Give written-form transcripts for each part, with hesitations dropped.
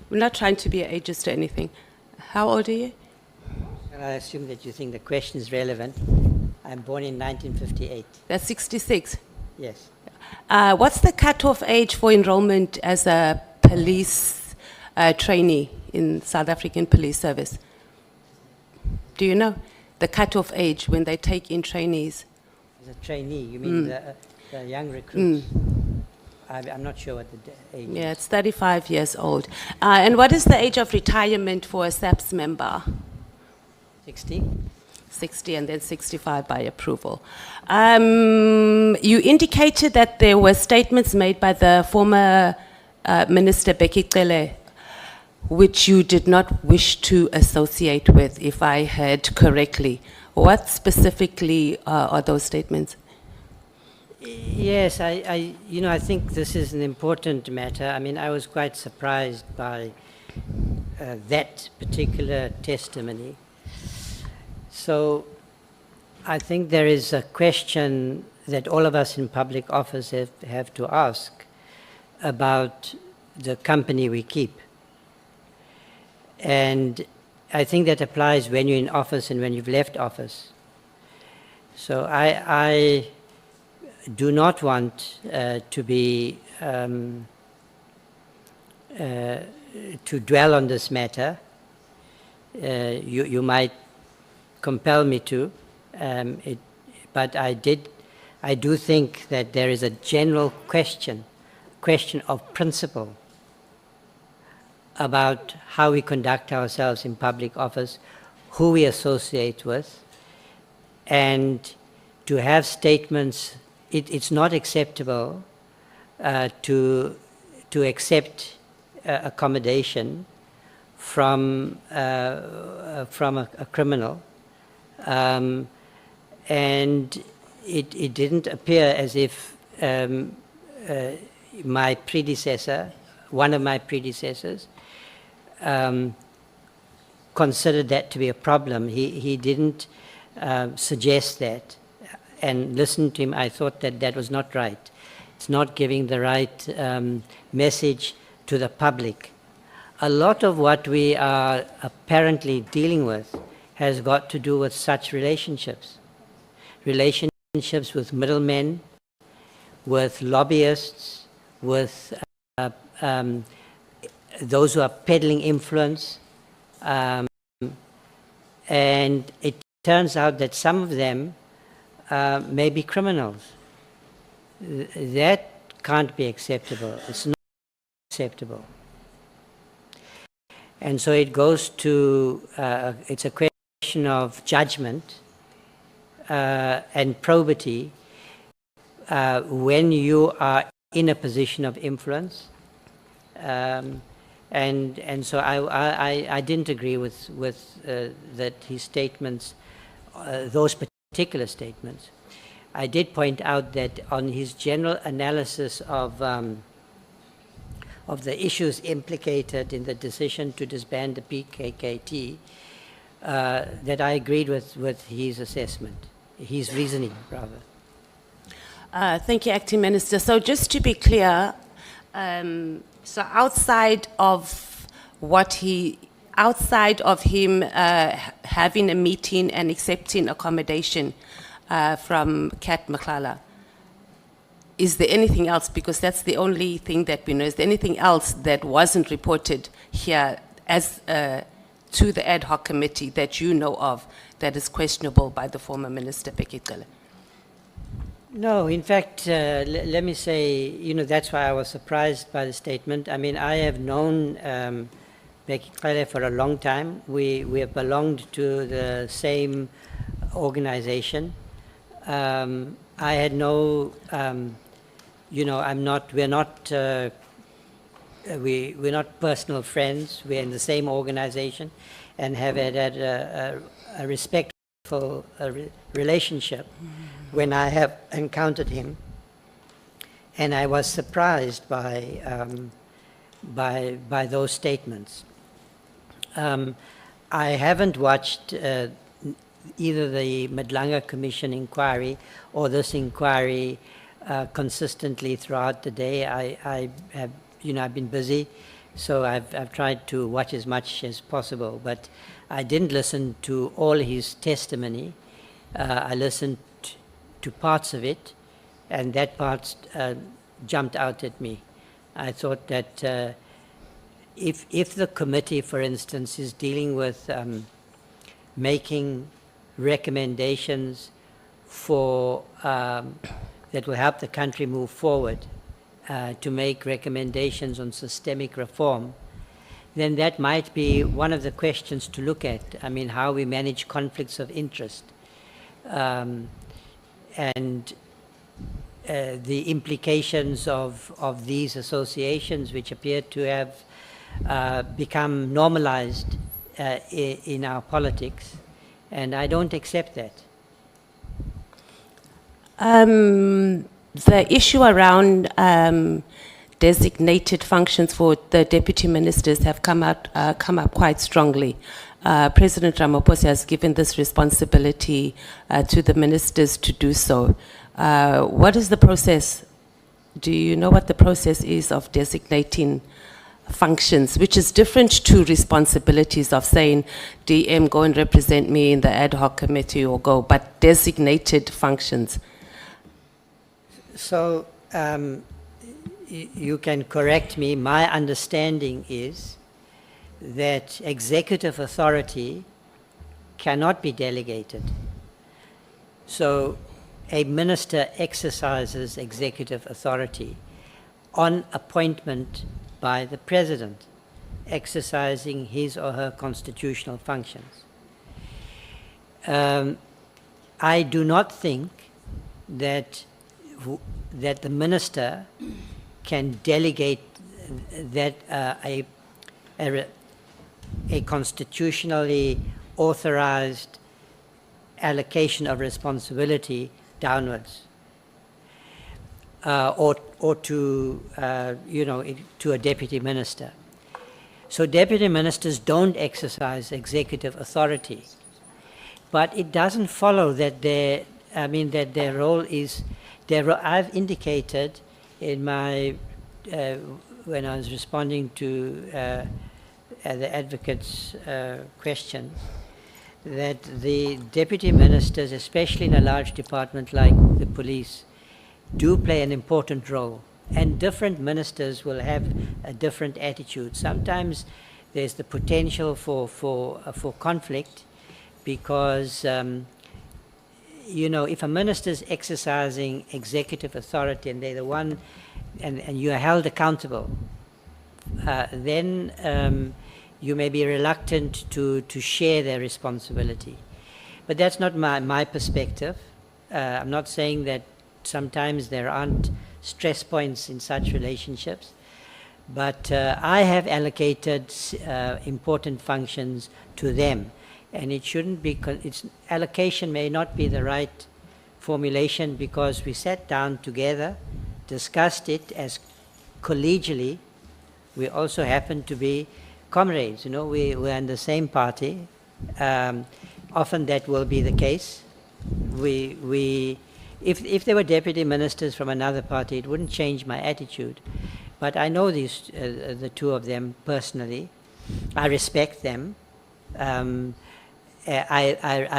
We're not trying to be ageist or anything. How old are you? And I assume that you think the question is relevant. I'm born in 1958. That's 66. Yes. What's the cutoff age for enrollment as a police trainee in South African Police Service? Do you know the cutoff age when they take in trainees? As a trainee, you mean the young recruits? I'm not sure what the age is. Yeah, it's 35 years old. And what is the age of retirement for a SAPS member? 60? 60 and then 65 by approval. You indicated that there were statements made by the former Minister Bheki Cele which you did not wish to associate with, if I heard correctly. What specifically are those statements? Yes, I think this is an important matter. I mean, I was quite surprised by that particular testimony. So I think there is a question that all of us in public office have to ask about the company we keep. And I think that applies when you're in office and when you've left office. So I do not want to be to dwell on this matter. You might compel me to, but I do think that there is a general question of principle about how we conduct ourselves in public office, who we associate with, and to have statements. It's not acceptable to accept accommodation from a criminal, and it didn't appear as if my predecessor, one of my predecessors, considered that to be a problem. He didn't suggest that. And listening to him, I thought that that was not right. It's not giving the right message to the public. A lot of what we are apparently dealing with has got to do with such relationships. Relationships with middlemen, with lobbyists, with those who are peddling influence. And it turns out that some of them may be criminals. That can't be acceptable. It's not acceptable. And so it goes to, it's a question of judgment and probity when you are in a position of influence. And so I didn't agree with that his statements, those particular statements. I did point out that on his general analysis of the issues implicated in the decision to disband the PKKT, that I agreed with his assessment, his reasoning, rather. Thank you, Acting Minister. So just to be clear, so outside of him having a meeting and accepting accommodation from Cat Nhlanhla, is there anything else? Because that's the only thing that we know. Is there anything else that wasn't reported here as to the Ad Hoc Committee that you know of that is questionable by the former Minister Bheki Cele? No, in fact, let me say, that's why I was surprised by the statement. I mean, I have known Bheki Cele for a long time. We have belonged to the same organization. I had no, we're not personal friends. We're in the same organization and have had a respectful relationship when I have encountered him. And I was surprised by those statements. I haven't watched either the Nhlanhla Commission inquiry or this inquiry consistently throughout the day. I've been busy, So I've tried to watch as much as possible, but I didn't listen to all his testimony. I listened to parts of it, and that part jumped out at me. I thought that if the committee, for instance, is dealing with making recommendations for that will help the country move forward, to make recommendations on systemic reform, then that might be one of the questions to look at. I mean, how we manage conflicts of interest, and the implications of these associations, which appear to have become normalized in our politics, and I don't accept that. The issue around designated functions for the deputy ministers have come up quite strongly. President Ramaphosa has given this responsibility to the ministers to do so. What is the process? Do you know what the process is of designating functions, which is different to responsibilities of saying, DM, go and represent me in the Ad Hoc Committee or go, but designated functions? So you can correct me. My understanding is that executive authority cannot be delegated. So a minister exercises executive authority on appointment by the president, exercising his or her constitutional functions. I do not think that the minister can delegate that a constitutionally authorized allocation of responsibility downwards, or to to a deputy minister. So deputy ministers don't exercise executive authority, but it doesn't follow that their role is. I've indicated in my when I was responding to the advocate's question, that the deputy ministers, especially in a large department like the police, do play an important role, and different ministers will have a different attitude. Sometimes there's the potential for conflict, because if a minister is exercising executive authority and they're the one, and you are held accountable, then you may be reluctant to share their responsibility. But that's not my perspective. I'm not saying that sometimes there aren't stress points in such relationships, but I have allocated important functions to them, and it shouldn't be, allocation may not be the right formulation, because we sat down together, discussed it as collegially. We also happen to be comrades, we're in the same party. Often that will be the case. If there were deputy ministers from another party, it wouldn't change my attitude. But I know these, the two of them personally. I respect them. I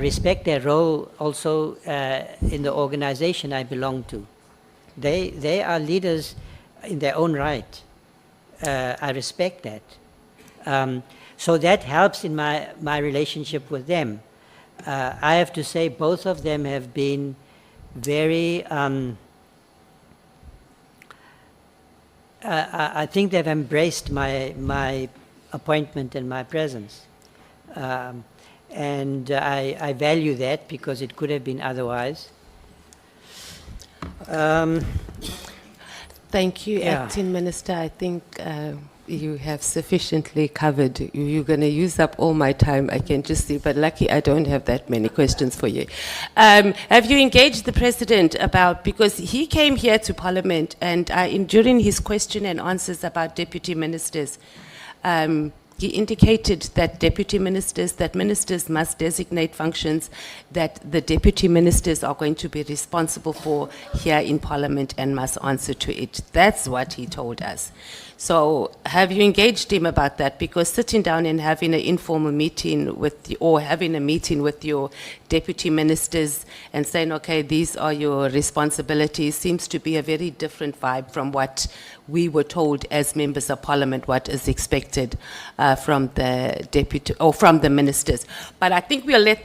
respect their role also in the organization I belong to. They are leaders in their own right. I respect that. So that helps in my relationship with them. I have to say both of them have been very, I think they've embraced my appointment and my presence. And I value that, because it could have been otherwise. Thank you, Yeah. Acting Minister. I think you have sufficiently covered. You're going to use up all my time, I can just see, but lucky I don't have that many questions for you. Have you engaged the President about, because he came here to Parliament, and during his question and answers about deputy ministers, he indicated that ministers must designate functions that the deputy ministers are going to be responsible for here in Parliament and must answer to it. That's what he told us. So Have you engaged him about that? Because sitting down and having an informal meeting or having a meeting with your deputy ministers and saying, okay, these are your responsibilities, seems to be a very different vibe from what we were told as members of parliament, what is expected from the deputy or from the ministers. But I think we'll let that